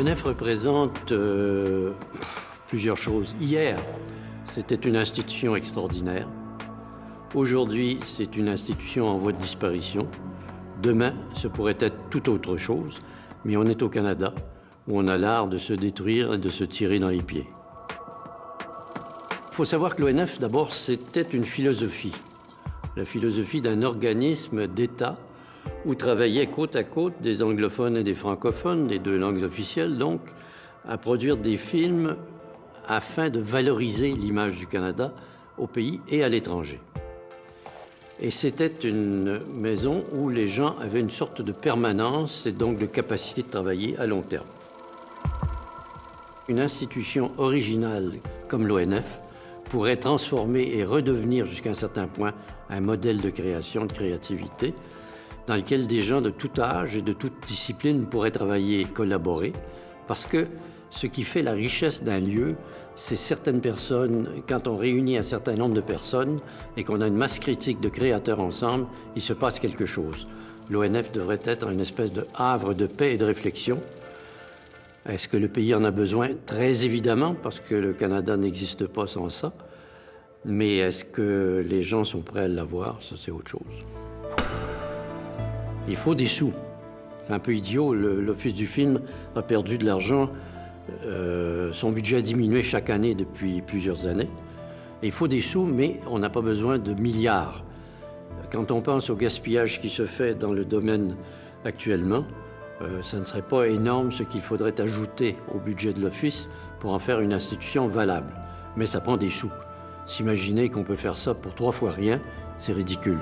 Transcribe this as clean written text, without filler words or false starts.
L'ONF représente plusieurs choses. Hier, c'était une institution extraordinaire. Aujourd'hui, c'est une institution en voie de disparition. Demain, ce pourrait être tout autre chose, mais on est au Canada, où on a l'art de se détruire et de se tirer dans les pieds. Il faut savoir que l'ONF, d'abord, c'était une philosophie. La philosophie d'un organisme d'État où travaillaient côte à côte des anglophones et des francophones, des deux langues officielles donc, à produire des films afin de valoriser l'image du Canada au pays et à l'étranger. Et c'était une maison où les gens avaient une sorte de permanence et donc de capacité de travailler à long terme. Une institution originale comme l'ONF pourrait transformer et redevenir jusqu'à un certain point un modèle de création, de créativité, dans lequel des gens de tout âge et de toute discipline pourraient travailler et collaborer, parce que ce qui fait la richesse d'un lieu, c'est certaines personnes, quand on réunit un certain nombre de personnes et qu'on a une masse critique de créateurs ensemble, il se passe quelque chose. L'ONF devrait être une espèce de havre de paix et de réflexion. Est-ce que le pays en a besoin? Très évidemment, parce que le Canada n'existe pas sans ça. Mais est-ce que les gens sont prêts à l'avoir? Ça, c'est autre chose. Il faut des sous. C'est un peu idiot. L'Office du film a perdu de l'argent. Son budget a diminué chaque année depuis plusieurs années. Et il faut des sous, mais on n'a pas besoin de milliards. Quand on pense au gaspillage qui se fait dans le domaine actuellement, ça ne serait pas énorme ce qu'il faudrait ajouter au budget de l'Office pour en faire une institution valable. Mais ça prend des sous. S'imaginer qu'on peut faire ça pour 3 fois rien, c'est ridicule.